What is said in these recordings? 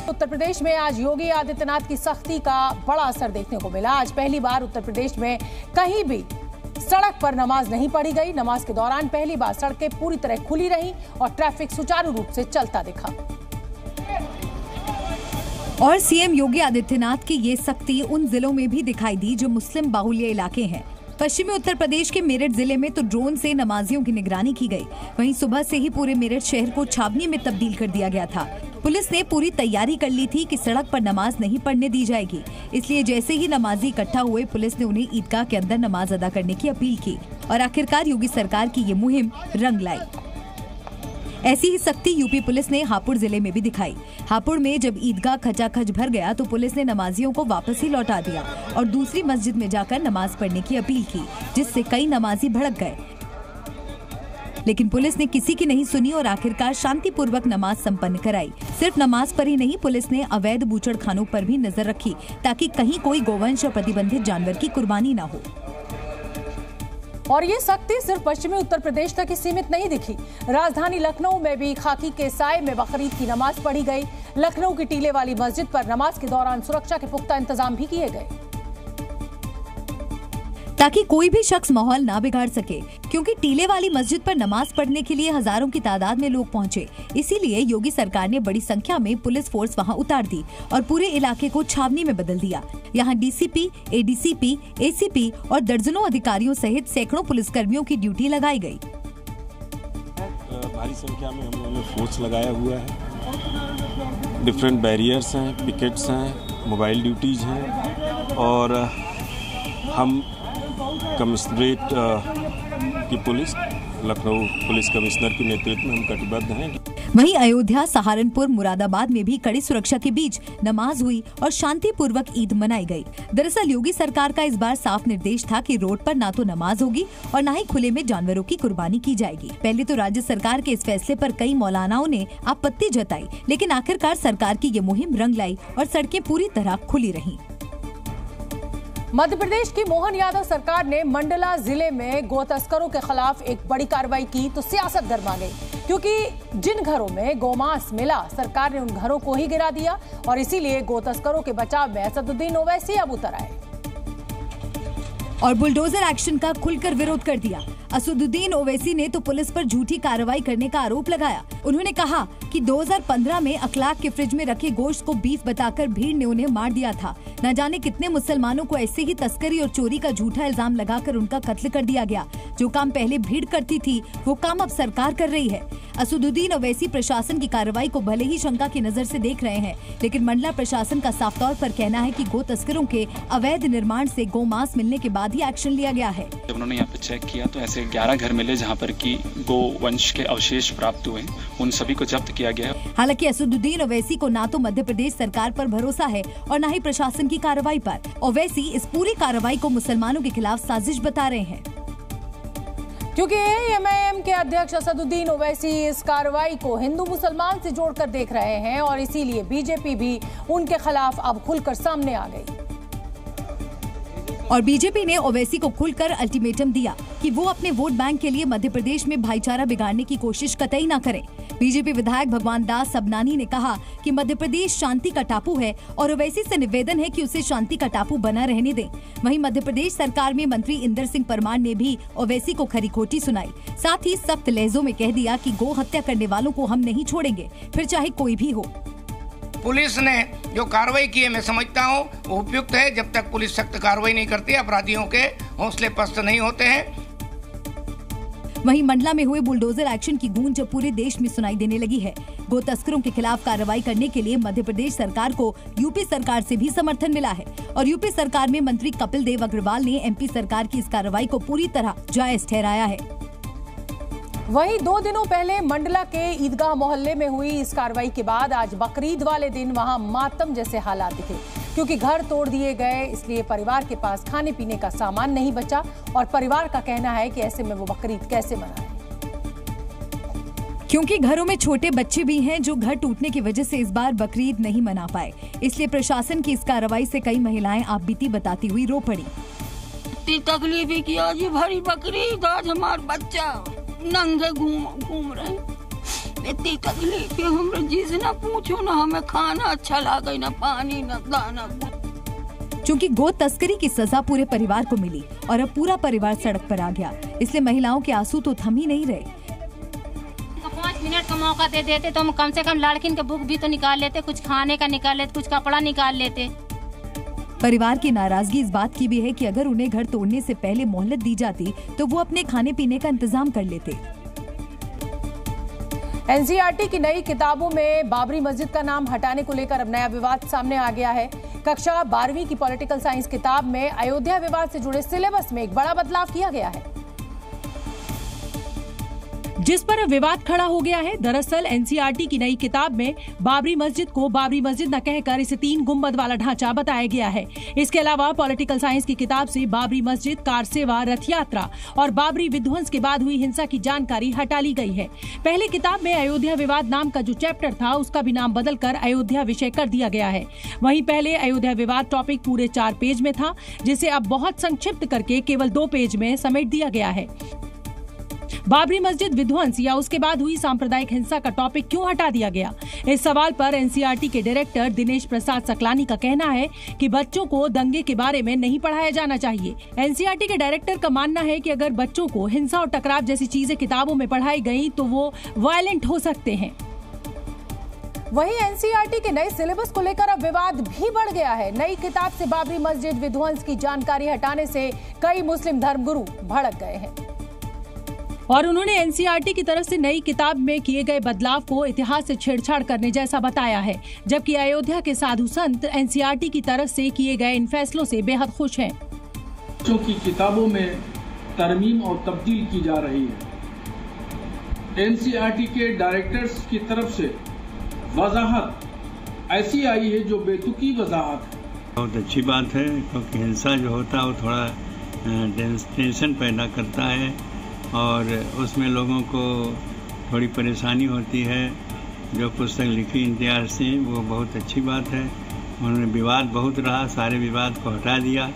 उत्तर प्रदेश में आज योगी आदित्यनाथ की सख्ती का बड़ा असर देखने को मिला। आज पहली बार उत्तर प्रदेश में कहीं भी सड़क पर नमाज नहीं पढ़ी गई। नमाज के दौरान पहली बार सड़कें पूरी तरह खुली रहीं और ट्रैफिक सुचारू रूप से चलता दिखा। और सीएम योगी आदित्यनाथ की ये सख्ती उन जिलों में भी दिखाई दी जो मुस्लिम बाहुल्य इलाके हैं। पश्चिमी उत्तर प्रदेश के मेरठ जिले में तो ड्रोन से नमाजियों की निगरानी की गई। वहीं सुबह से ही पूरे मेरठ शहर को छावनी में तब्दील कर दिया गया था। पुलिस ने पूरी तैयारी कर ली थी कि सड़क पर नमाज नहीं पढ़ने दी जाएगी। इसलिए जैसे ही नमाजी इकट्ठा हुए, पुलिस ने उन्हें ईदगाह के अंदर नमाज अदा करने की अपील की और आखिरकार योगी सरकार की ये मुहिम रंग लाई। ऐसी ही सख्ती यूपी पुलिस ने हापुड़ जिले में भी दिखाई। हापुड़ में जब ईदगाह खचाखच भर गया तो पुलिस ने नमाजियों को वापस ही लौटा दिया और दूसरी मस्जिद में जाकर नमाज पढ़ने की अपील की, जिससे कई नमाजी भड़क गए। लेकिन पुलिस ने किसी की नहीं सुनी और आखिरकार शांतिपूर्वक नमाज संपन्न कराई। सिर्फ नमाज पर ही नहीं, पुलिस ने अवैध बूचड़खानों पर भी नजर रखी ताकि कहीं कोई गोवंश या प्रतिबंधित जानवर की कुर्बानी न हो। और ये सख्ती सिर्फ पश्चिमी उत्तर प्रदेश तक ही सीमित नहीं दिखी। राजधानी लखनऊ में भी खाकी के साए में बकरीद की नमाज पढ़ी गई। लखनऊ की टीले वाली मस्जिद पर नमाज के दौरान सुरक्षा के पुख्ता इंतजाम भी किए गए ताकि कोई भी शख्स माहौल ना बिगाड़ सके, क्योंकि टीले वाली मस्जिद पर नमाज पढ़ने के लिए हजारों की तादाद में लोग पहुंचे। इसीलिए योगी सरकार ने बड़ी संख्या में पुलिस फोर्स वहां उतार दी और पूरे इलाके को छावनी में बदल दिया। यहां डीसीपी, एडीसीपी, एसीपी और दर्जनों अधिकारियों सहित सैकड़ों पुलिसकर्मियों की ड्यूटी लगाई गई। भारी संख्या में हम लोगों ने फोर्स लगाया हुआ है। डिफरेंट बैरियर्स हैं, पिकेट्स हैं, मोबाइल ड्यूटीज हैं और हम कमिश्नरेट की पुलिस, लखनऊ पुलिस कमिश्नर के नेतृत्व में हम कटिबद्ध हैं। वहीं अयोध्या, सहारनपुर, मुरादाबाद में भी कड़ी सुरक्षा के बीच नमाज हुई और शांतिपूर्वक ईद मनाई गई। दरअसल योगी सरकार का इस बार साफ निर्देश था कि रोड पर ना तो नमाज होगी और ना ही खुले में जानवरों की कुर्बानी की जाएगी। पहले तो राज्य सरकार के इस फैसले पर कई मौलानाओं ने आपत्ति जताई, लेकिन आखिरकार सरकार की ये मुहिम रंग लाई और सड़कें पूरी तरह खुली रहीं। मध्य प्रदेश की मोहन यादव सरकार ने मंडला जिले में गो तस्करों के खिलाफ एक बड़ी कार्रवाई की तो सियासत गरमा गई, क्योंकि जिन घरों में गोमांस मिला सरकार ने उन घरों को ही गिरा दिया और इसीलिए गो तस्करों के बचाव में असदुद्दीन ओवैसी अब उतर आए और बुलडोजर एक्शन का खुलकर विरोध कर दिया। असदुद्दीन ओवैसी ने तो पुलिस पर झूठी कार्रवाई करने का आरोप लगाया। उन्होंने कहा कि 2015 में अखलाक के फ्रिज में रखे गोश्त को बीफ बताकर भीड़ ने उन्हें मार दिया था। न जाने कितने मुसलमानों को ऐसे ही तस्करी और चोरी का झूठा इल्जाम लगाकर उनका कत्ल कर दिया गया। जो काम पहले भीड़ करती थी वो काम अब सरकार कर रही है। असदुद्दीन ओवैसी प्रशासन की कार्रवाई को भले ही शंका की नजर से देख रहे हैं, लेकिन मंडला प्रशासन का साफ तौर पर कहना है कि गो तस्करों के अवैध निर्माण से गोमांस मिलने के बाद ही एक्शन लिया गया है। जब उन्होंने यहाँ पे चेक किया तो ऐसे 11 घर मिले जहाँ पर की गो वंश के अवशेष प्राप्त हुए, उन सभी को जब्त किया गया। हालांकि असदुद्दीन ओवैसी को ना तो मध्य प्रदेश सरकार पर भरोसा है और न ही प्रशासन की कार्रवाई पर। ओवैसी इस पूरी कार्रवाई को मुसलमानों के खिलाफ साजिश बता रहे हैं, क्योंकि एएमआईएम के अध्यक्ष असदुद्दीन ओवैसी इस कार्रवाई को हिंदू मुसलमान से जोड़कर देख रहे हैं और इसीलिए बीजेपी भी उनके खिलाफ अब खुलकर सामने आ गई। और बीजेपी ने ओवैसी को खुलकर अल्टीमेटम दिया कि वो अपने वोट बैंक के लिए मध्य प्रदेश में भाईचारा बिगाड़ने की कोशिश कतई न करें। बीजेपी विधायक भगवान दास सबनानी ने कहा कि मध्य प्रदेश शांति का टापू है और ओवैसी से निवेदन है कि उसे शांति का टापू बना रहने दें। वहीं मध्य प्रदेश सरकार में मंत्री इंदर सिंह परमार ने भी ओवैसी को खरी खोटी सुनाई। साथ ही सख्त लहजों में कह दिया कि गो हत्या करने वालों को हम नहीं छोड़ेंगे, फिर चाहे कोई भी हो। पुलिस ने जो कार्रवाई की है मैं समझता हूँ वो उपयुक्त है। जब तक पुलिस सख्त कार्रवाई नहीं करती अपराधियों के हौसले पस्त नहीं होते हैं। वहीं मंडला में हुए बुलडोजर एक्शन की गूंज अब पूरे देश में सुनाई देने लगी है। गो तस्करों के खिलाफ कार्रवाई करने के लिए मध्य प्रदेश सरकार को यूपी सरकार से भी समर्थन मिला है और यूपी सरकार में मंत्री कपिल देव अग्रवाल ने एमपी सरकार की इस कार्रवाई को पूरी तरह जायज ठहराया है। वहीं 2 दिनों पहले मंडला के ईदगाह मोहल्ले में हुई इस कार्रवाई के बाद आज बकरीद वाले दिन वहां मातम जैसे हालात दिखे, क्योंकि घर तोड़ दिए गए, इसलिए परिवार के पास खाने पीने का सामान नहीं बचा और परिवार का कहना है कि ऐसे में वो बकरीद कैसे मनाएं। क्योंकि घरों में छोटे बच्चे भी हैं जो घर टूटने की वजह से इस बार बकरीद नहीं मना पाए, इसलिए प्रशासन की इस कार्रवाई से कई महिलाएं आपबीती बताती हुई रो पड़ी। तकलीफ की आज भरी बकरीद, आज हमारा बच्चा नंगे घूम रहे, इतनी तकलीफ है हमरा जिसे ना पूछो ना, हमें खाना अच्छा लगे ना पानी ना दाना। चूंकि गो तस्करी की सजा पूरे परिवार को मिली और अब पूरा परिवार सड़क पर आ गया, इसलिए महिलाओं के आंसू तो थम ही नहीं रहे। 5 मिनट का मौका दे देते तो हम कम से कम लड़किन के भूख भी तो निकाल लेते, कुछ खाने का निकाल लेते, कुछ कपड़ा निकाल लेते। परिवार की नाराजगी इस बात की भी है कि अगर उन्हें घर तोड़ने से पहले मोहलत दी जाती तो वो अपने खाने पीने का इंतजाम कर लेते। एनसीईआरटी की नई किताबों में बाबरी मस्जिद का नाम हटाने को लेकर अब नया विवाद सामने आ गया है। कक्षा 12वीं की पॉलिटिकल साइंस किताब में अयोध्या विवाद से जुड़े सिलेबस में एक बड़ा बदलाव किया गया है, जिस पर विवाद खड़ा हो गया है। दरअसल एनसीईआरटी की नई किताब में बाबरी मस्जिद को बाबरी मस्जिद न कहकर इसे 3 गुंबद वाला ढांचा बताया गया है। इसके अलावा पॉलिटिकल साइंस की किताब से बाबरी मस्जिद, कार सेवा, रथ यात्रा और बाबरी विध्वंस के बाद हुई हिंसा की जानकारी हटा ली गई है। पहले किताब में अयोध्या विवाद नाम का जो चैप्टर था उसका भी नाम बदलकर अयोध्या विषय कर दिया गया है। वहीं पहले अयोध्या विवाद टॉपिक पूरे 4 पेज में था, जिसे अब बहुत संक्षिप्त करके केवल 2 पेज में समेट दिया गया है। बाबरी मस्जिद विध्वंस या उसके बाद हुई सांप्रदायिक हिंसा का टॉपिक क्यों हटा दिया गया? इस सवाल पर एनसीईआरटी के डायरेक्टर दिनेश प्रसाद सकलानी का कहना है कि बच्चों को दंगे के बारे में नहीं पढ़ाया जाना चाहिए। एनसीईआरटी के डायरेक्टर का मानना है कि अगर बच्चों को हिंसा और टकराव जैसी चीजें किताबों में पढ़ाई गई तो वो वायलेंट हो सकते हैं। वहीं एनसीईआरटी के नए सिलेबस को लेकर अब विवाद भी बढ़ गया है। नई किताब से बाबरी मस्जिद विध्वंस की जानकारी हटाने से कई मुस्लिम धर्मगुरु भड़क गए हैं और उन्होंने एनसीईआरटी की तरफ से नई किताब में किए गए बदलाव को इतिहास से छेड़छाड़ करने जैसा बताया है, जबकि अयोध्या के साधु संत एनसीईआरटी की तरफ से किए गए इन फैसलों से बेहद खुश हैं। बच्चों की किताबों में तरमीम और तब्दील की जा रही है। एनसीईआरटी के डायरेक्टर्स की तरफ से वजाहत ऐसी आई है जो बेतुकी वजाहत है। बहुत अच्छी बात है, क्योंकि हिंसा जो होता है वो थोड़ा टेंशन पैदा करता है और उसमें लोगों को थोड़ी परेशानी होती है। जो पुस्तक लिखी इम्तियाज से वो बहुत अच्छी बात है। उन्होंने विवाद बहुत रहा, सारे विवाद को हटा दिया।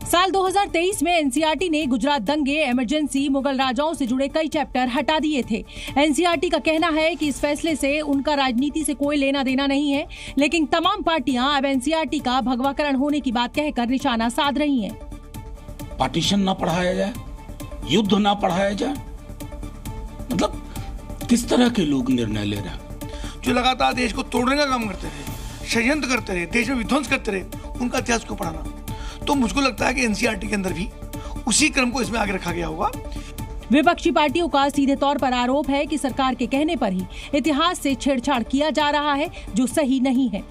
साल 2023 में एनसीईआरटी ने गुजरात दंगे, इमरजेंसी, मुगल राजाओं से जुड़े कई चैप्टर हटा दिए थे। एनसीईआरटी का कहना है कि इस फैसले से उनका राजनीति से कोई लेना देना नहीं है, लेकिन तमाम पार्टियां अब एनसीईआरटी का भगवाकरण होने की बात कहकर निशाना साध रही हैं। पार्टीशन न पढ़ाया जाए, युद्ध ना पढ़ाया जाए, मतलब किस तरह के लोग निर्णय ले रहे हैं? जो लगातार देश को तोड़ने का काम करते रहे, षड्यंत्र करते रहे, देश में विध्वंस करते रहे, उनका इतिहास को पढ़ाना, तो मुझको लगता है कि एनसीईआरटी के अंदर भी उसी क्रम को इसमें आगे रखा गया होगा। विपक्षी पार्टियों का सीधे तौर पर आरोप है कि सरकार के कहने पर ही इतिहास से छेड़छाड़ किया जा रहा है, जो सही नहीं है।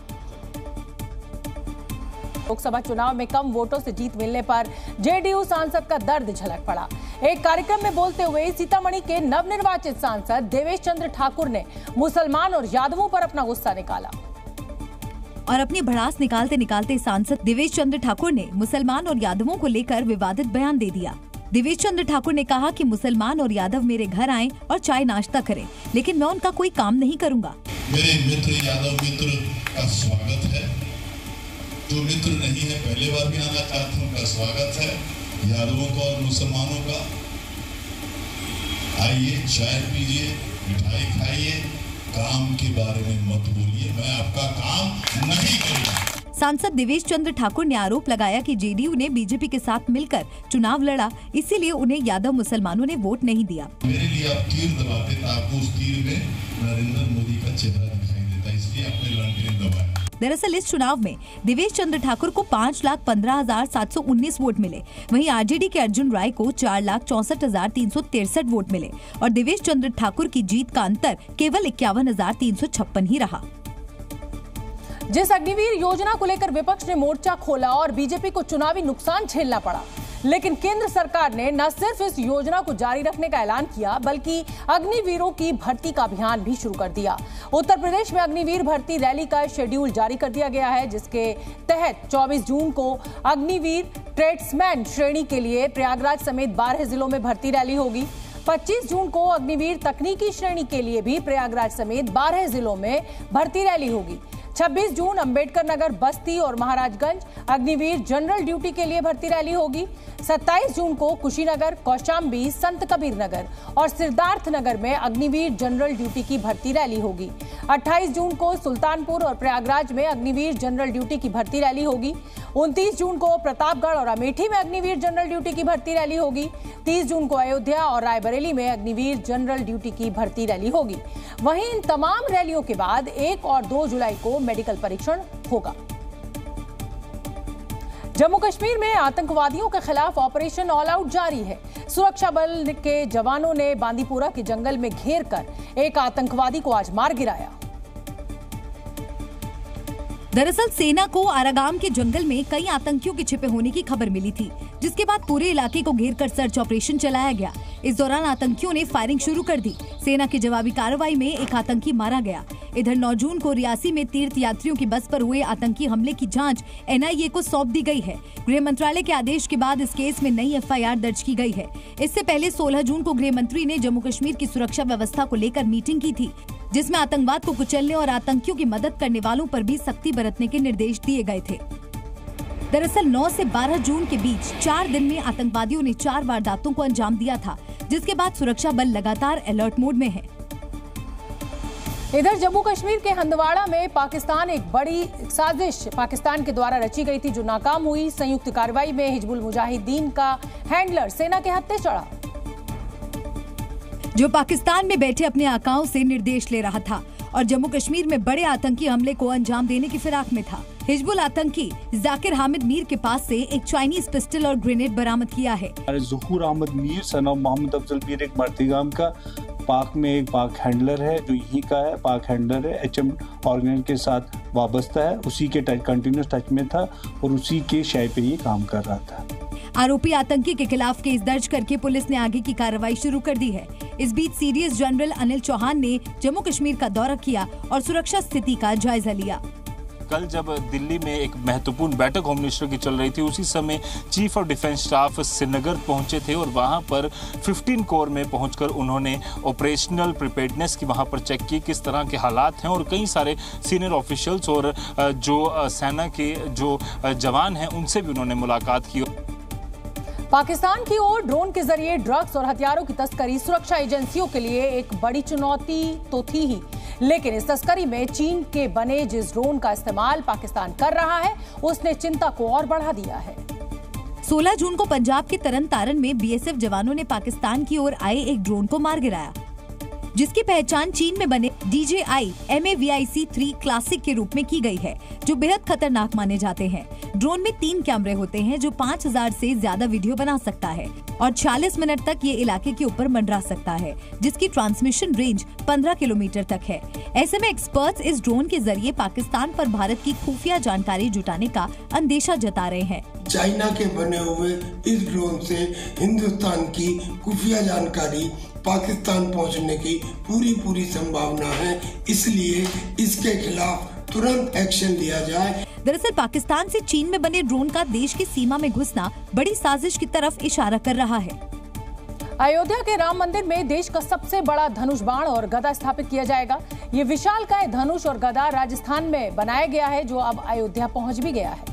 लोकसभा चुनाव में कम वोटों से जीत मिलने पर जेडीयू सांसद का दर्द झलक पड़ा। एक कार्यक्रम में बोलते हुए सीतामढ़ी के नवनिर्वाचित सांसद देवेश चंद्र ठाकुर ने मुसलमान और यादवों पर अपना गुस्सा निकाला और अपनी भड़ास निकालते निकालते सांसद देवेश चंद्र ठाकुर ने मुसलमान और यादवों को लेकर विवादित बयान दे दिया। देवेश चंद्र ठाकुर ने कहा कि मुसलमान और यादव मेरे घर आएं और चाय नाश्ता करें, लेकिन मैं उनका कोई काम नहीं करूंगा। मेरे मित्र यादव मित्र का स्वागत है, जो मित्र नहीं है पहले बार भी आना चाहते हैं उनका स्वागत है। यादवों का और मुसलमानों का आइए, चाय पीजिए, मिठाई खाइए, काम के बारे में मत बोलिए, मैं आपका काम नहीं करूंगा। सांसद देवेश चंद्र ठाकुर ने आरोप लगाया कि जेडीयू ने बीजेपी के साथ मिलकर चुनाव लड़ा, इसीलिए उन्हें यादव मुसलमानों ने वोट नहीं दिया। मेरे लिए आप तीर दबाते तो आपको उस तीर में नरेंद्र मोदी का चेहरा दिखाई देता, इसलिए आपने लंके दबाया। दरअसल इस चुनाव में देवेश चंद्र ठाकुर को 5,15,719 वोट मिले, वहीं आरजेडी के अर्जुन राय को 4,64,363 वोट मिले और देवेश चंद्र ठाकुर की जीत का अंतर केवल 51,356 ही रहा। जिस अग्निवीर योजना को लेकर विपक्ष ने मोर्चा खोला और बीजेपी को चुनावी नुकसान झेलना पड़ा, लेकिन केंद्र सरकार ने न सिर्फ इस योजना को जारी रखने का ऐलान किया, बल्कि अग्निवीरों की भर्ती का अभियान भी शुरू कर दिया। उत्तर प्रदेश में अग्निवीर भर्ती रैली का शेड्यूल जारी कर दिया गया है, जिसके तहत 24 जून को अग्निवीर ट्रेड्समैन श्रेणी के लिए प्रयागराज समेत 12 जिलों में भर्ती रैली होगी। 25 जून को अग्निवीर तकनीकी श्रेणी के लिए भी प्रयागराज समेत 12 जिलों में भर्ती रैली होगी। 26 जून अंबेडकर नगर, बस्ती और महाराजगंज अग्निवीर जनरल ड्यूटी के लिए भर्ती रैली होगी। 27 जून को कुशीनगर, कौशाम्बी, संत कबीर नगर और सिद्धार्थ नगर में अग्निवीर जनरल ड्यूटी की भर्ती रैली होगी। 28 जून को सुल्तानपुर और प्रयागराज में अग्निवीर जनरल ड्यूटी की भर्ती रैली होगी। 29 जून को प्रतापगढ़ और अमेठी में अग्निवीर जनरल ड्यूटी की भर्ती रैली होगी। 30 जून को अयोध्या और रायबरेली में अग्निवीर जनरल ड्यूटी की भर्ती रैली होगी। वहीं इन तमाम रैलियों के बाद 1 और 2 जुलाई को मेडिकल परीक्षण होगा। जम्मू कश्मीर में आतंकवादियों के खिलाफ ऑपरेशन ऑल आउट जारी है। सुरक्षा बल के जवानों ने बांदीपुरा के जंगल में घेर कर एक आतंकवादी को आज मार गिराया। दरअसल सेना को आरागाम के जंगल में कई आतंकियों के छिपे होने की खबर मिली थी, जिसके बाद पूरे इलाके को घेर कर सर्च ऑपरेशन चलाया गया। इस दौरान आतंकियों ने फायरिंग शुरू कर दी। सेना की जवाबी कार्रवाई में एक आतंकी मारा गया। इधर 9 जून को रियासी में तीर्थ यात्रियों की बस पर हुए आतंकी हमले की जांच NIA को सौंप दी गई है। गृह मंत्रालय के आदेश के बाद इस केस में नई FIR दर्ज की गई है। इससे पहले 16 जून को गृह मंत्री ने जम्मू कश्मीर की सुरक्षा व्यवस्था को लेकर मीटिंग की थी, जिसमें आतंकवाद को कुचलने और आतंकियों की मदद करने वालों पर भी सख्ती बरतने के निर्देश दिए गए थे। दरअसल 9 से 12 जून के बीच 4 दिन में आतंकवादियों ने 4 वारदातों को अंजाम दिया था, जिसके बाद सुरक्षा बल लगातार अलर्ट मोड में है। इधर जम्मू कश्मीर के हंदवाड़ा में पाकिस्तान एक बड़ी साजिश पाकिस्तान के द्वारा रची गई थी, जो नाकाम हुई। संयुक्त कार्रवाई में हिजबुल मुजाहिदीन का हैंडलर सेना के हत्थे चढ़ा, जो पाकिस्तान में बैठे अपने आकाओं से निर्देश ले रहा था और जम्मू कश्मीर में बड़े आतंकी हमले को अंजाम देने की फिराक में था। हिजबुल आतंकी जाकिर हामिद मीर के पास से एक चाइनीज पिस्टल और ग्रेनेड बरामद किया है। ज़ुहूर अहमद मीर सन ऑफ मोहम्मद अफजल मीर एक मर्तिगाम का पाक में एक पाक हैंडलर है, जो यहीं का है, पाक हैंडलर है, HM ऑर्गेनाइजेशन के साथ वाबस्ता है, उसी के कंटिन्यूस टच में था और उसी के शय पे ये काम कर रहा था। आरोपी आतंकी के खिलाफ केस दर्ज करके पुलिस ने आगे की कार्रवाई शुरू कर दी है। इस बीच सीडीएस जनरल अनिल चौहान ने जम्मू कश्मीर का दौरा किया और सुरक्षा स्थिति का जायजा लिया। कल जब दिल्ली में एक महत्वपूर्ण बैठक होम मिनिस्टर की चल रही थी, उसी समय chief of defence staff Srinagar पहुंचे थे और वहां पर 15 कोर में पहुंचकर उन्होंने ऑपरेशनल प्रिपेयर्डनेस की वहां पर चेक की, किस तरह के हालात हैं, और कई सारे सीनियर ऑफिशियल्स और जो सेना के जो जवान हैं उनसे भी उन्होंने मुलाकात की। पाकिस्तान की ओर ड्रोन के जरिए ड्रग्स और हथियारों की तस्करी सुरक्षा एजेंसियों के लिए एक बड़ी चुनौती तो थी ही, लेकिन इस तस्करी में चीन के बने जिस ड्रोन का इस्तेमाल पाकिस्तान कर रहा है, उसने चिंता को और बढ़ा दिया है। 16 जून को पंजाब के तरन तारण में BSF जवानों ने पाकिस्तान की ओर आए एक ड्रोन को मार गिराया, जिसकी पहचान चीन में बने DJI MAVIC-3 क्लासिक के रूप में की गई है, जो बेहद खतरनाक माने जाते हैं। ड्रोन में 3 कैमरे होते हैं, जो 5000 से ज्यादा वीडियो बना सकता है और 40 मिनट तक ये इलाके के ऊपर मंडरा सकता है, जिसकी ट्रांसमिशन रेंज 15 किलोमीटर तक है। ऐसे में एक्सपर्ट्स इस ड्रोन के जरिए पाकिस्तान पर भारत की खुफिया जानकारी जुटाने का अंदेशा जता रहे हैं। चाइना के बने हुए इस ड्रोन से हिंदुस्तान की खुफिया जानकारी पाकिस्तान पहुंचने की पूरी संभावना है, इसलिए इसके खिलाफ तुरंत एक्शन लिया जाए। दरअसल पाकिस्तान से चीन में बने ड्रोन का देश की सीमा में घुसना बड़ी साजिश की तरफ इशारा कर रहा है। अयोध्या के राम मंदिर में देश का सबसे बड़ा धनुष बाण और गदा स्थापित किया जाएगा। ये विशालकाय धनुष और गदा राजस्थान में बनाया गया है, जो अब अयोध्या पहुंच भी गया है।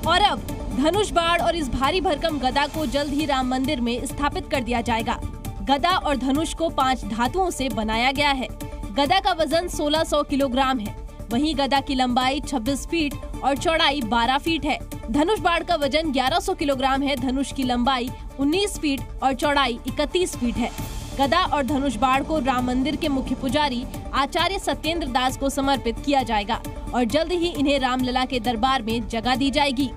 और अब धनुष बाण और इस भारी भरकम गदा को जल्द ही राम मंदिर में स्थापित कर दिया जाएगा। गदा और धनुष को 5 धातुओं से बनाया गया है। गदा का वजन 1600 किलोग्राम है। वहीं गदा की लंबाई 26 फीट और चौड़ाई 12 फीट है। धनुष बाण का वजन 1100 किलोग्राम है। धनुष की लंबाई 19 फीट और चौड़ाई 31 फीट है। गदा और धनुष बाण को राम मंदिर के मुख्य पुजारी आचार्य सत्येंद्र दास को समर्पित किया जाएगा और जल्द ही इन्हें रामलला के दरबार में जगह दी जाएगी।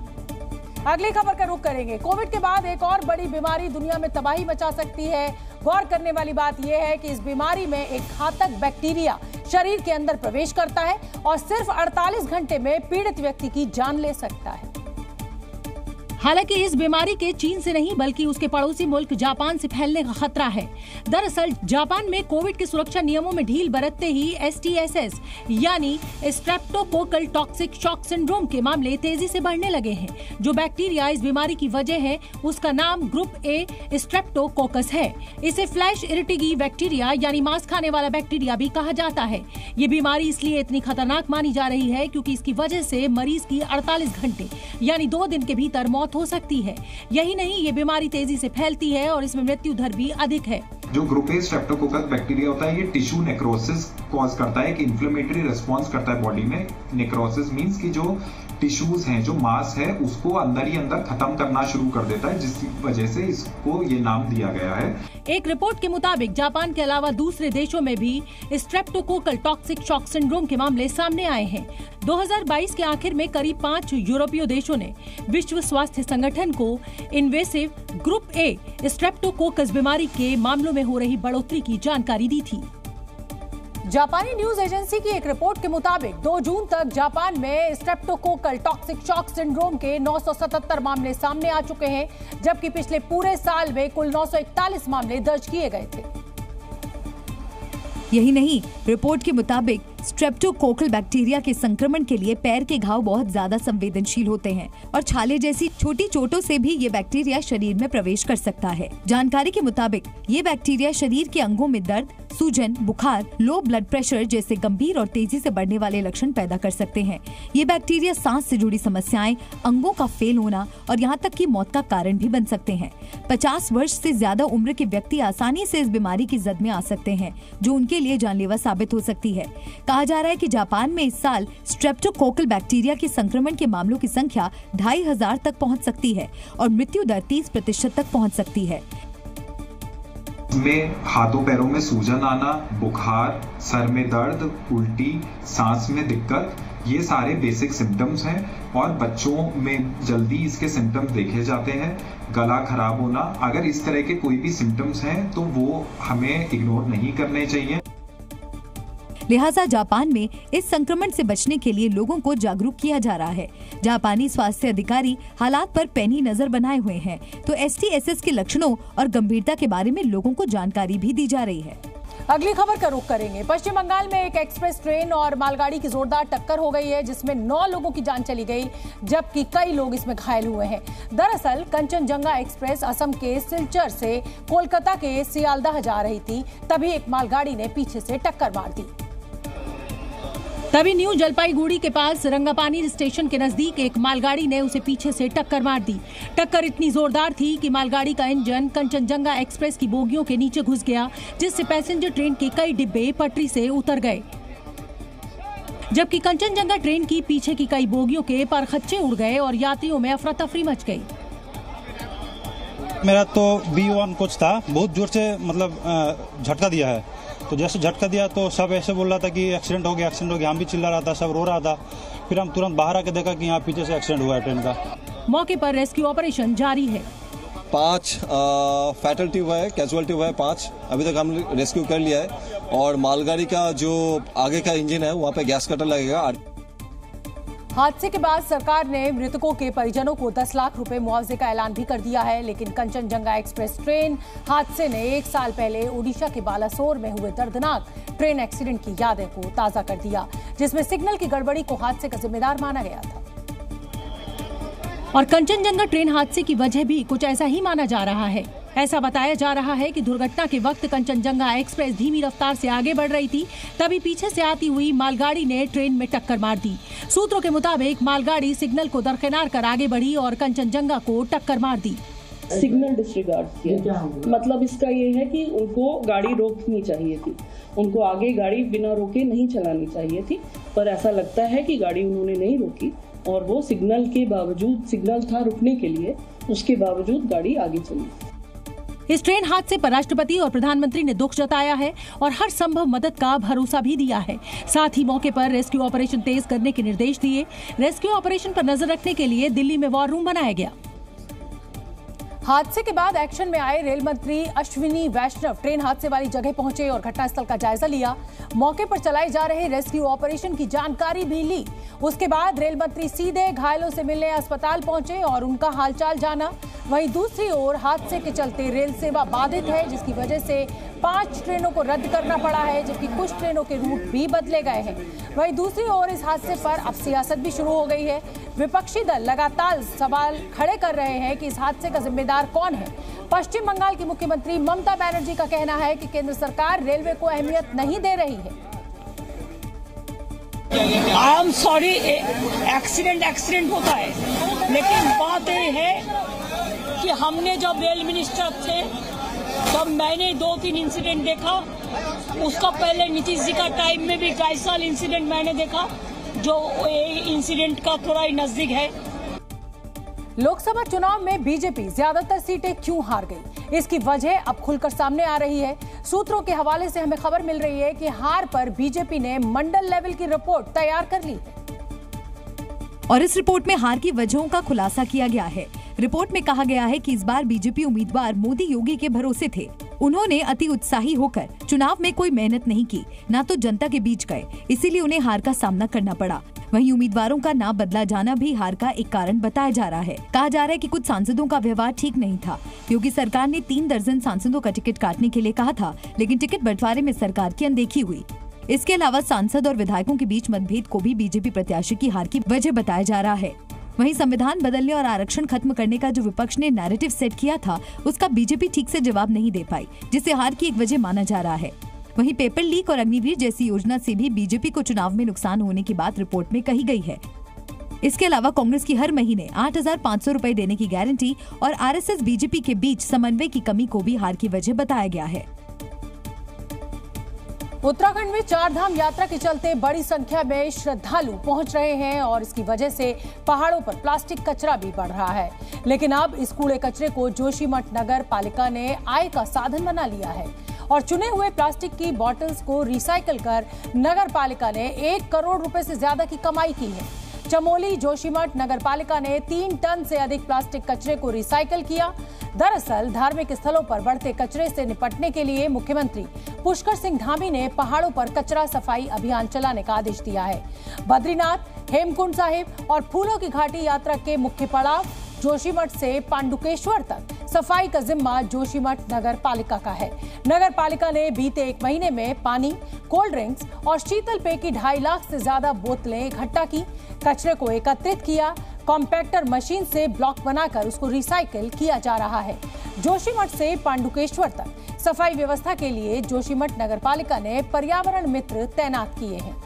अगली खबर का रुख करेंगे। कोविड के बाद एक और बड़ी बीमारी दुनिया में तबाही मचा सकती है। गौर करने वाली बात यह है कि इस बीमारी में एक घातक बैक्टीरिया शरीर के अंदर प्रवेश करता है और सिर्फ 48 घंटे में पीड़ित व्यक्ति की जान ले सकता है। हालांकि इस बीमारी के चीन से नहीं बल्कि उसके पड़ोसी मुल्क जापान से फैलने का खतरा है। दरअसल जापान में कोविड के सुरक्षा नियमों में ढील बरतते ही STSS यानी स्ट्रेप्टोकोकल टॉक्सिक शॉक सिंड्रोम के मामले तेजी से बढ़ने लगे हैं। जो बैक्टीरिया इस बीमारी की वजह है उसका नाम ग्रुप A स्ट्रेप्टोकोकस है। इसे फ्लैश इरिटिगी बैक्टीरिया यानी मांस खाने वाला बैक्टीरिया भी कहा जाता है। ये बीमारी इसलिए इतनी खतरनाक मानी जा रही है क्योंकि इसकी वजह से मरीज की 48 घंटे यानी 2 दिन के भीतर मौत हो सकती है। यही नहीं, ये बीमारी तेजी से फैलती है और इसमें मृत्यु दर भी अधिक है। जो ग्रुप ए स्ट्रेप्टोकोकस बैक्टीरिया होता है ये टिश्यू नेक्रोसिस कॉज करता है, कि इन्फ्लेमेटरी रिस्पांस करता है बॉडी में। नेक्रोसिस मींस कि जो टिश्यूज हैं, जो मांस है, उसको अंदर ही अंदर खत्म करना शुरू कर देता है, जिसकी वजह से इसको ये नाम दिया गया है। एक रिपोर्ट के मुताबिक जापान के अलावा दूसरे देशों में भी स्ट्रेप्टोकोकल टॉक्सिक शॉक सिंड्रोम के मामले सामने आए हैं। 2022 के आखिर में करीब 5 यूरोपीय देशों ने विश्व स्वास्थ्य संगठन को इन्वेसिव ग्रुप ए स्ट्रेप्टोकोकस बीमारी के मामलों में हो रही बढ़ोतरी की जानकारी दी थी। जापानी न्यूज एजेंसी की एक रिपोर्ट के मुताबिक 2 जून तक जापान में स्ट्रेप्टोकोकल टॉक्सिक शॉक सिंड्रोम के 977 मामले सामने आ चुके हैं, जबकि पिछले पूरे साल में कुल 941 मामले दर्ज किए गए थे। यही नहीं, रिपोर्ट के मुताबिक स्ट्रेप्टोकोकल बैक्टीरिया के संक्रमण के लिए पैर के घाव बहुत ज्यादा संवेदनशील होते हैं और छाले जैसी छोटी चोटों से भी ये बैक्टीरिया शरीर में प्रवेश कर सकता है। जानकारी के मुताबिक ये बैक्टीरिया शरीर के अंगों में दर्द, सूजन, बुखार, लो ब्लड प्रेशर जैसे गंभीर और तेजी से बढ़ने वाले लक्षण पैदा कर सकते हैं। ये बैक्टीरिया सांस से जुड़ी समस्याएं, अंगों का फेल होना और यहाँ तक कि मौत का कारण भी बन सकते हैं। 50 वर्ष से ज्यादा उम्र के व्यक्ति आसानी से इस बीमारी की जद में आ सकते हैं, जो उनके लिए जानलेवा साबित हो सकती है। कहा जा रहा है कि जापान में इस साल स्ट्रेप्टोकोकल बैक्टीरिया के संक्रमण के मामलों की संख्या 2500 तक पहुंच सकती है और मृत्यु दर 30% तक पहुंच सकती है। में हाथों पैरों में सूजन आना, बुखार, सर में दर्द, उल्टी, सांस में दिक्कत, ये सारे बेसिक सिम्टम्स हैं और बच्चों में जल्दी इसके सिम्टम्स देखे जाते हैं। गला खराब होना, अगर इस तरह के कोई भी सिम्टम्स हैं तो वो हमें इग्नोर नहीं करने चाहिए। लिहाजा जापान में इस संक्रमण से बचने के लिए लोगों को जागरूक किया जा रहा है। जापानी स्वास्थ्य अधिकारी हालात पर पैनी नजर बनाए हुए हैं, तो STSS के लक्षणों और गंभीरता के बारे में लोगों को जानकारी भी दी जा रही है। अगली खबर का रुख करेंगे। पश्चिम बंगाल में एक एक्सप्रेस ट्रेन और मालगाड़ी की जोरदार टक्कर हो गई है, जिसमें 9 लोगों की जान चली गई, जबकि कई लोग इसमें घायल हुए हैं। दरअसल कंचनजंगा एक्सप्रेस असम के सिलचर से कोलकाता के सियालदाह जा रही थी, तभी एक मालगाड़ी ने पीछे से टक्कर मार दी। तभी न्यू जलपाईगुड़ी के पास रंगापानी स्टेशन के नजदीक एक मालगाड़ी ने उसे पीछे से टक्कर मार दी। टक्कर इतनी जोरदार थी कि मालगाड़ी का इंजन कंचनजंगा एक्सप्रेस की बोगियों के नीचे घुस गया, जिससे पैसेंजर ट्रेन के कई डिब्बे पटरी से उतर गए, जबकि कंचनजंगा ट्रेन की पीछे की कई बोगियों के परखच्चे उड़ गए और यात्रियों में अफरा तफरी मच गई। मेरा तो B1 कोच था, बहुत जोर से मतलब झटका दिया है। तो जैसे झटका दिया तो सब ऐसे बोल रहा था कि एक्सीडेंट हो गया, एक्सीडेंट हो गया। हम भी चिल्ला रहा था, सब रो रहा था। फिर हम तुरंत बाहर आके देखा कि यहाँ पीछे से एक्सीडेंट हुआ है ट्रेन का। मौके पर रेस्क्यू ऑपरेशन जारी है। 5 फैटलिटी हुआ है, कैजुअलिटी हुआ है 5। अभी तक हम रेस्क्यू कर लिया है और मालगाड़ी का जो आगे का इंजन है वहाँ पे गैस कटर लगेगा। हादसे के बाद सरकार ने मृतकों के परिजनों को 10 लाख रुपए मुआवजे का ऐलान भी कर दिया है, लेकिन कंचनजंगा एक्सप्रेस ट्रेन हादसे ने 1 साल पहले ओडिशा के बालासोर में हुए दर्दनाक ट्रेन एक्सीडेंट की यादें को ताजा कर दिया, जिसमें सिग्नल की गड़बड़ी को हादसे का जिम्मेदार माना गया था। और कंचनजंगा ट्रेन हादसे की वजह भी कुछ ऐसा ही माना जा रहा है। ऐसा बताया जा रहा है कि दुर्घटना के वक्त कंचनजंगा एक्सप्रेस धीमी रफ्तार से आगे बढ़ रही थी, तभी पीछे से आती हुई मालगाड़ी ने ट्रेन में टक्कर मार दी। सूत्रों के मुताबिक मालगाड़ी सिग्नल को दरकिनार कर आगे बढ़ी और कंचनजंगा को टक्कर मार दी। सिग्नल डिसरिगार्ड किया, मतलब इसका ये है कि उनको गाड़ी रोकनी चाहिए थी, उनको आगे गाड़ी बिना रोके नहीं चलानी चाहिए थी, पर ऐसा लगता है कि गाड़ी उन्होंने नहीं रोकी और वो सिग्नल के बावजूद, सिग्नल था रुकने के लिए, उसके बावजूद गाड़ी आगे चली। इस ट्रेन हादसे पर राष्ट्रपति और प्रधानमंत्री ने दुख जताया है और हर संभव मदद का भरोसा भी दिया है। साथ ही मौके पर रेस्क्यू ऑपरेशन तेज करने के निर्देश दिए। रेस्क्यू ऑपरेशन पर नजर रखने के लिए दिल्ली में वॉर रूम बनाया गया। हादसे के बाद एक्शन में आए रेल मंत्री अश्विनी वैष्णव ट्रेन हादसे वाली जगह पहुंचे और घटनास्थल का जायजा लिया। मौके पर चलाए जा रहे रेस्क्यू ऑपरेशन की जानकारी भी ली। उसके बाद रेल मंत्री सीधे घायलों से मिलने अस्पताल पहुंचे और उनका हालचाल जाना। वहीं दूसरी ओर हादसे के चलते रेल सेवा बाधित है, जिसकी वजह से 5 ट्रेनों को रद्द करना पड़ा है, जबकि कुछ ट्रेनों के रूट भी बदले गए हैं। वहीं दूसरी ओर इस हादसे पर अब सियासत भी शुरू हो गई है। विपक्षी दल लगातार सवाल खड़े कर रहे हैं कि इस हादसे का जिम्मेदार कौन है। पश्चिम बंगाल की मुख्यमंत्री ममता बनर्जी का कहना है कि केंद्र सरकार रेलवे को अहमियत नहीं दे रही है। आई एम सॉरी, एक्सीडेंट होता है, लेकिन बात ये है कि हमने जब रेल मिनिस्टर थे तब मैंने 2-3 इंसिडेंट देखा। उसका पहले नीतीश जी का टाइम में भी कई साल इंसिडेंट मैंने देखा, जो इंसिडेंट का थोड़ा ही नजदीक है। लोकसभा चुनाव में बीजेपी ज्यादातर सीटें क्यों हार गई, इसकी वजह अब खुलकर सामने आ रही है। सूत्रों के हवाले से हमें खबर मिल रही है कि हार पर बीजेपी ने मंडल लेवल की रिपोर्ट तैयार कर ली है और इस रिपोर्ट में हार की वजहों का खुलासा किया गया है। रिपोर्ट में कहा गया है कि इस बार बीजेपी उम्मीदवार मोदी योगी के भरोसे थे। उन्होंने अति उत्साही होकर चुनाव में कोई मेहनत नहीं की, ना तो जनता के बीच गए, इसीलिए उन्हें हार का सामना करना पड़ा। वहीं उम्मीदवारों का ना बदला जाना भी हार का एक कारण बताया जा रहा है। कहा जा रहा है कि कुछ सांसदों का व्यवहार ठीक नहीं था। योगी सरकार ने 3 दर्जन सांसदों का टिकट काटने के लिए कहा था, लेकिन टिकट बंटवारे में सरकार की अनदेखी हुई। इसके अलावा सांसद और विधायकों के बीच मतभेद को भी बीजेपी प्रत्याशी की हार की वजह बताया जा रहा है। वहीं संविधान बदलने और आरक्षण खत्म करने का जो विपक्ष ने नैरेटिव सेट किया था, उसका बीजेपी ठीक से जवाब नहीं दे पाई, जिसे हार की एक वजह माना जा रहा है। वहीं पेपर लीक और अग्निवीर जैसी योजना से भी बीजेपी को चुनाव में नुकसान होने की बात रिपोर्ट में कही गई है। इसके अलावा कांग्रेस की हर महीने 8,500 रुपए देने की गारंटी और आरएसएस बीजेपी के बीच समन्वय की कमी को भी हार की वजह बताया गया है। उत्तराखंड में 4 धाम यात्रा के चलते बड़ी संख्या में श्रद्धालु पहुंच रहे हैं और इसकी वजह से पहाड़ों पर प्लास्टिक कचरा भी बढ़ रहा है। लेकिन अब इस कूड़े कचरे को जोशीमठ नगर पालिका ने आय का साधन बना लिया है और चुने हुए प्लास्टिक की बॉटल्स को रिसाइकिल कर नगर पालिका ने 1 करोड़ रुपए से ज्यादा की कमाई की है। चमोली जोशीमठ नगर पालिका ने 3 टन से अधिक प्लास्टिक कचरे को रिसाइकिल किया। दरअसल धार्मिक स्थलों पर बढ़ते कचरे से निपटने के लिए मुख्यमंत्री पुष्कर सिंह धामी ने पहाड़ों पर कचरा सफाई अभियान चलाने का आदेश दिया है। बद्रीनाथ, हेमकुंड साहिब और फूलों की घाटी यात्रा के मुख्य पड़ाव जोशीमठ से पांडुकेश्वर तक सफाई का जिम्मा जोशीमठ नगर पालिका का है। नगर पालिका ने बीते 1 महीने में पानी, कोल्ड ड्रिंक्स और शीतल पेय की 2.5 लाख से ज्यादा बोतलें इकट्ठा की। कचरे को एकत्रित किया, कॉम्पैक्टर मशीन से ब्लॉक बनाकर उसको रिसाइकिल किया जा रहा है। जोशीमठ से पांडुकेश्वर तक सफाई व्यवस्था के लिए जोशीमठ नगर पालिका ने पर्यावरण मित्र तैनात किए हैं।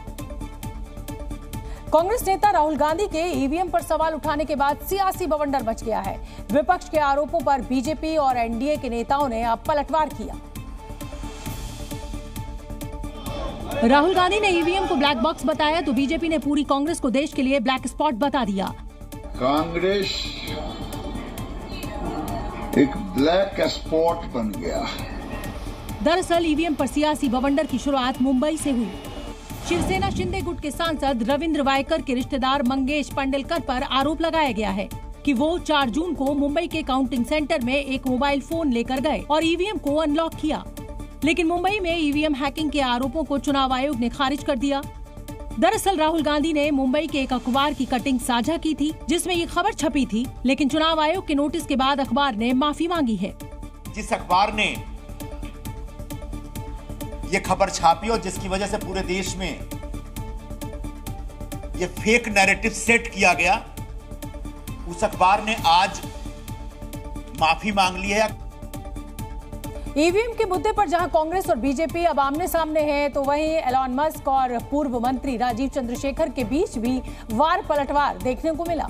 कांग्रेस नेता राहुल गांधी के ईवीएम पर सवाल उठाने के बाद सियासी बवंडर मच गया है। विपक्ष के आरोपों पर बीजेपी और एनडीए के नेताओं ने अब पलटवार किया। राहुल गांधी ने ईवीएम को ब्लैक बॉक्स बताया तो बीजेपी ने पूरी कांग्रेस को देश के लिए ब्लैक स्पॉट बता दिया। कांग्रेस एक ब्लैक स्पॉट बन गया। दरअसल ईवीएम पर सियासी बवंडर की शुरुआत मुंबई से हुई। शिवसेना शिंदे गुट के सांसद रविंद्र वायकर के रिश्तेदार मंगेश पांडेलकर पर आरोप लगाया गया है कि वो 4 जून को मुंबई के काउंटिंग सेंटर में एक मोबाइल फोन लेकर गए और ईवीएम को अनलॉक किया। लेकिन मुंबई में ईवीएम हैकिंग के आरोपों को चुनाव आयोग ने खारिज कर दिया। दरअसल राहुल गांधी ने मुंबई के एक अखबार की कटिंग साझा की थी जिसमें ये खबर छपी थी, लेकिन चुनाव आयोग के नोटिस के बाद अखबार ने माफी मांगी है। जिस अखबार ने ये खबर छापी और जिसकी वजह से पूरे देश में ये फेक नैरेटिव सेट किया गया, उस अखबार ने आज माफी मांग ली है। ईवीएम के मुद्दे पर जहां कांग्रेस और बीजेपी अब आमने सामने हैं, तो वहीं एलॉन मस्क और पूर्व मंत्री राजीव चंद्रशेखर के बीच भी वार पलटवार देखने को मिला।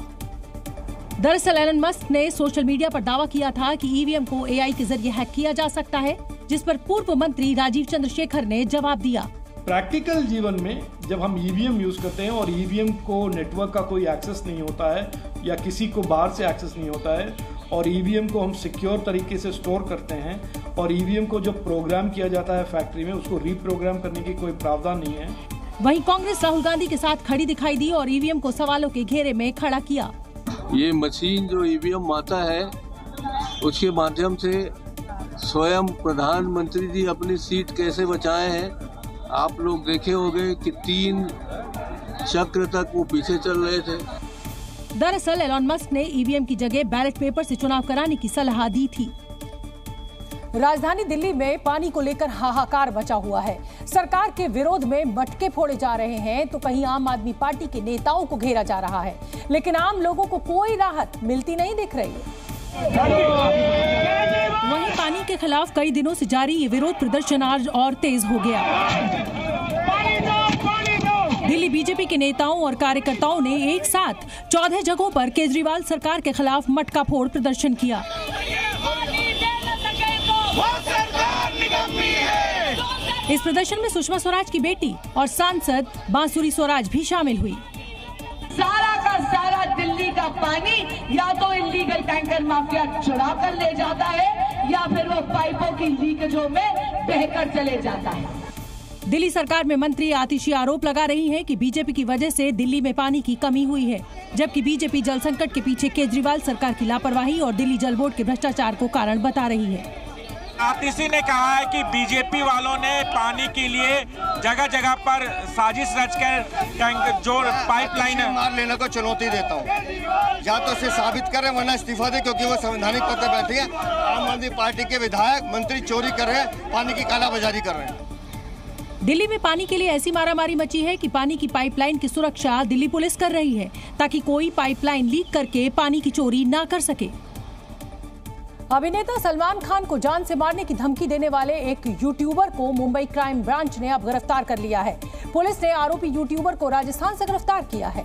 दरअसल एलन मस्क ने सोशल मीडिया पर दावा किया था कि ईवीएम को एआई के जरिए हैक किया जा सकता है, जिस पर पूर्व मंत्री राजीव चंद्रशेखर ने जवाब दिया। प्रैक्टिकल जीवन में जब हम ईवीएम यूज करते हैं और ईवीएम को नेटवर्क का कोई एक्सेस नहीं होता है या किसी को बाहर से एक्सेस नहीं होता है और ईवीएम को हम सिक्योर तरीके से स्टोर करते हैं और ईवीएम को जो प्रोग्राम किया जाता है फैक्ट्री में, उसको रीप्रोग्राम करने की कोई प्रावधान नहीं है। वहीं कांग्रेस राहुल गांधी के साथ खड़ी दिखाई दी और ईवीएम को सवालों के घेरे में खड़ा किया। ये मशीन जो ईवीएम आता है उसके माध्यम से स्वयं प्रधानमंत्री जी अपनी सीट कैसे बचाए हैं। आप लोग देखे होंगे कि 3 चक्र तक वो पीछे चल रहे थे। दरअसल एलॉन मस्क ने ईवीएम की जगह बैलेट पेपर से चुनाव कराने की सलाह दी थी। राजधानी दिल्ली में पानी को लेकर हाहाकार मचा हुआ है। सरकार के विरोध में मटके फोड़े जा रहे हैं तो कहीं आम आदमी पार्टी के नेताओं को घेरा जा रहा है, लेकिन आम लोगों को कोई राहत मिलती नहीं दिख रही है। वहीं पानी के खिलाफ कई दिनों से जारी ये विरोध प्रदर्शन आज और तेज हो गया। दिल्ली बीजेपी के नेताओं और कार्यकर्ताओं ने एक साथ 14 जगहों पर केजरीवाल सरकार के खिलाफ मटका फोड़ प्रदर्शन किया। इस प्रदर्शन में सुषमा स्वराज की बेटी और सांसद बांसुरी स्वराज भी शामिल हुई। सारा का सारा दिल्ली का पानी या तो इलीगल टैंकर माफिया चुरा कर ले जाता है या फिर वो पाइपों की लीकेजों में बहकर चले जाता है। दिल्ली सरकार में मंत्री आतिशी आरोप लगा रही हैं कि बीजेपी की वजह से दिल्ली में पानी की कमी हुई है, जबकि बीजेपी जल संकट के पीछे केजरीवाल सरकार की लापरवाही और दिल्ली जल बोर्ड के भ्रष्टाचार को कारण बता रही है। आतिशी ने कहा है कि बीजेपी वालों ने पानी के लिए जगह जगह पर साजिश रचकर जो पाइपलाइन मार लेने को चुनौती देता हूँ। या तो उसे साबित करें वरना इस्तीफा दे, क्योंकि वो संवैधानिक पद पर बैठे हैं। आम आदमी पार्टी के विधायक मंत्री चोरी कर रहे हैं, पानी की कालाबाजारी कर रहे हैं। दिल्ली में पानी के लिए ऐसी मारामारी मची है कि पानी की पाइपलाइन की सुरक्षा दिल्ली पुलिस कर रही है ताकि कोई पाइपलाइन लीक करके पानी की चोरी ना कर सके। अभिनेता सलमान खान को जान से मारने की धमकी देने वाले एक यूट्यूबर को मुंबई क्राइम ब्रांच ने अब गिरफ्तार कर लिया है। पुलिस ने आरोपी यूट्यूबर को राजस्थान से गिरफ्तार किया है।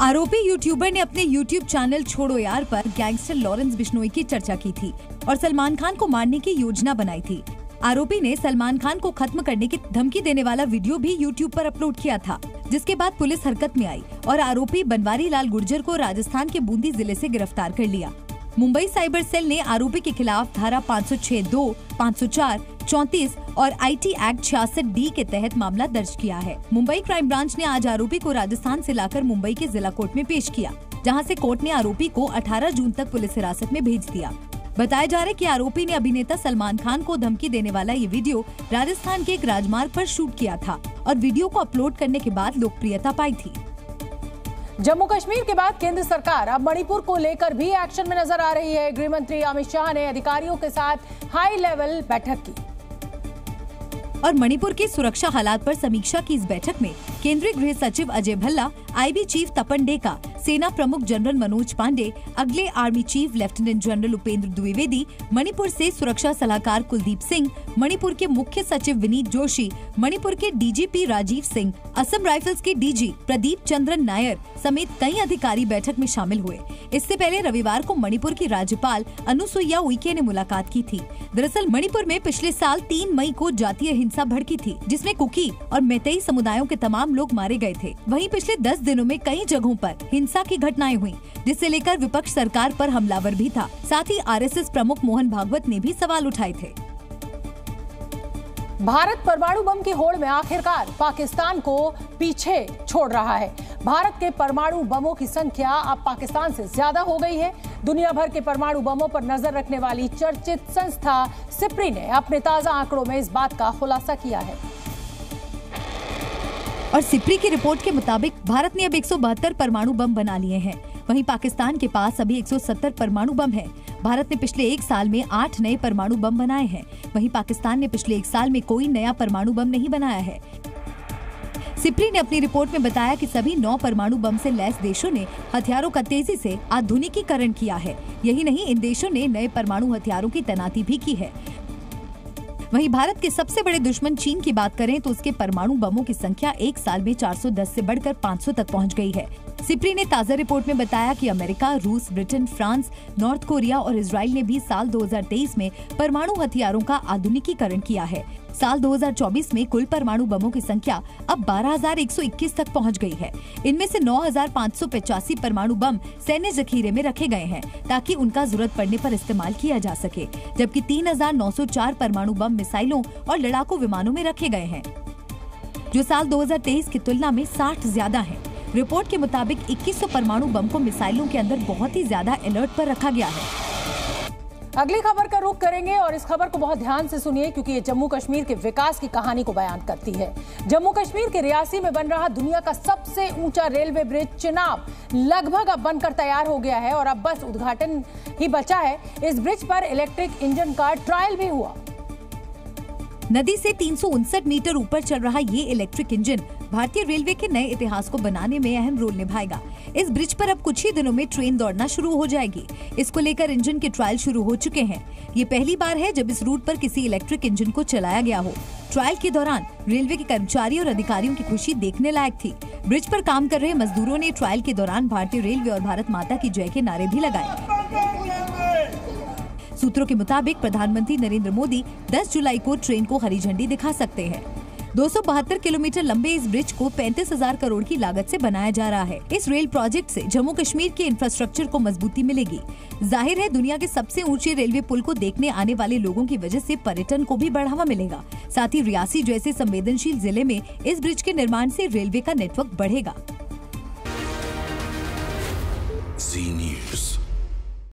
आरोपी यूट्यूबर ने अपने यूट्यूब चैनल छोड़ो यार पर गैंगस्टर लॉरेंस बिश्नोई की चर्चा की थी और सलमान खान को मारने की योजना बनाई थी। आरोपी ने सलमान खान को खत्म करने की धमकी देने वाला वीडियो भी यूट्यूब पर अपलोड किया था, जिसके बाद पुलिस हरकत में आई और आरोपी बनवारी लाल गुर्जर को राजस्थान के बूंदी जिले से गिरफ्तार कर लिया। मुंबई साइबर सेल ने आरोपी के खिलाफ धारा 506(2), 504, 34 और IT एक्ट 66D के तहत मामला दर्ज किया है। मुंबई क्राइम ब्रांच ने आज आरोपी को राजस्थान से लाकर मुंबई के जिला कोर्ट में पेश किया, जहां से कोर्ट ने आरोपी को 18 जून तक पुलिस हिरासत में भेज दिया। बताया जा रहा है कि आरोपी ने अभिनेता सलमान खान को धमकी देने वाला ये वीडियो राजस्थान के एक राजमार्ग पर शूट किया था और वीडियो को अपलोड करने के बाद लोकप्रियता पाई थी। जम्मू कश्मीर के बाद केंद्र सरकार अब मणिपुर को लेकर भी एक्शन में नजर आ रही है। गृह मंत्री अमित शाह ने अधिकारियों के साथ हाई लेवल बैठक की और मणिपुर के सुरक्षा हालात पर समीक्षा की। इस बैठक में केंद्रीय गृह सचिव अजय भल्ला, IB चीफ तपन डेका, सेना प्रमुख जनरल मनोज पांडे, अगले army chief lieutenant general Upendra Dwivedi, Manipur से सुरक्षा सलाहकार कुलदीप सिंह, मणिपुर के मुख्य सचिव विनीत जोशी, मणिपुर के DGP राजीव सिंह, असम राइफल्स के DG प्रदीप चंद्रन नायर समेत कई अधिकारी बैठक में शामिल हुए। इससे पहले रविवार को मणिपुर की राज्यपाल अनुसुईया उइके ने मुलाकात की थी। दरअसल मणिपुर में पिछले साल 3 मई को जातीय हिंसा भड़की थी, जिसमें कुकी और मैतेई समुदायों के तमाम लोग मारे गए थे। वहीं पिछले 10 दिनों में कई जगहों पर हिंसा की घटनाएं हुई, जिससे लेकर विपक्ष सरकार पर हमलावर भी था। साथ ही RSS प्रमुख मोहन भागवत ने भी सवाल उठाए थे। भारत परमाणु बम की होड़ में आखिरकार पाकिस्तान को पीछे छोड़ रहा है। भारत के परमाणु बमों की संख्या अब पाकिस्तान से ज्यादा हो गई है। दुनिया भर के परमाणु बमों पर नजर रखने वाली चर्चित संस्था सिप्री ने अपने ताजा आंकड़ों में इस बात का खुलासा किया है। और सिप्री की रिपोर्ट के मुताबिक भारत ने अब 172 परमाणु बम बना लिए हैं। वहीं पाकिस्तान के पास अभी 170 परमाणु बम है। भारत ने पिछले 1 साल में 8 नए परमाणु बम बनाए हैं। वहीं पाकिस्तान ने पिछले 1 साल में कोई नया परमाणु बम नहीं बनाया है। सिप्री ने अपनी रिपोर्ट में बताया कि सभी 9 परमाणु बम से लैस देशों ने हथियारों का तेजी से आधुनिकीकरण किया है। यही नहीं, इन देशों ने नए परमाणु हथियारों की तैनाती भी की है। वहीं भारत के सबसे बड़े दुश्मन चीन की बात करें तो उसके परमाणु बमों की संख्या 1 साल में 410 से बढ़कर 500 तक पहुंच गई है। सिप्री ने ताजा रिपोर्ट में बताया कि अमेरिका, रूस, ब्रिटेन, फ्रांस, नॉर्थ कोरिया और इजराइल ने भी साल 2023 में परमाणु हथियारों का आधुनिकीकरण किया है। साल 2024 में कुल परमाणु बमों की संख्या अब 12,121 तक पहुंच गई है। इनमें से 9,585 परमाणु बम सैन्य जखीरे में रखे गए हैं ताकि उनका जरूरत पड़ने पर इस्तेमाल किया जा सके, जबकि 3,904 परमाणु बम मिसाइलों और लड़ाकू विमानों में रखे गए हैं, जो साल 2023 की तुलना में 60 ज्यादा है। रिपोर्ट के मुताबिक 2100 परमाणु बम को मिसाइलों के अंदर बहुत ही ज्यादा अलर्ट पर रखा गया है। अगली खबर का रुख करेंगे और इस खबर को बहुत ध्यान से सुनिए क्योंकि ये जम्मू कश्मीर के विकास की कहानी को बयान करती है। जम्मू कश्मीर के रियासी में बन रहा दुनिया का सबसे ऊंचा रेलवे ब्रिज चिनाब लगभग अब बनकर तैयार हो गया है और अब बस उद्घाटन ही बचा है। इस ब्रिज पर इलेक्ट्रिक इंजन का ट्रायल भी हुआ। नदी से 359 मीटर ऊपर चल रहा ये इलेक्ट्रिक इंजन भारतीय रेलवे के नए इतिहास को बनाने में अहम रोल निभाएगा। इस ब्रिज पर अब कुछ ही दिनों में ट्रेन दौड़ना शुरू हो जाएगी। इसको लेकर इंजन के ट्रायल शुरू हो चुके हैं। ये पहली बार है जब इस रूट पर किसी इलेक्ट्रिक इंजन को चलाया गया हो। ट्रायल के दौरान रेलवे के कर्मचारी और अधिकारियों की खुशी देखने लायक थी। ब्रिज पर काम कर रहे मजदूरों ने ट्रायल के दौरान भारतीय रेलवे और भारत माता की जय के नारे भी लगाए। सूत्रों के मुताबिक प्रधानमंत्री नरेंद्र मोदी 10 जुलाई को ट्रेन को हरी झंडी दिखा सकते हैं। 272 किलोमीटर लंबे इस ब्रिज को 35,000 करोड़ की लागत से बनाया जा रहा है। इस रेल प्रोजेक्ट से जम्मू कश्मीर के इंफ्रास्ट्रक्चर को मजबूती मिलेगी। जाहिर है दुनिया के सबसे ऊंचे रेलवे पुल को देखने आने वाले लोगों की वजह से पर्यटन को भी बढ़ावा मिलेगा। साथ ही रियासी जैसे संवेदनशील जिले में इस ब्रिज के निर्माण से रेलवे का नेटवर्क बढ़ेगा।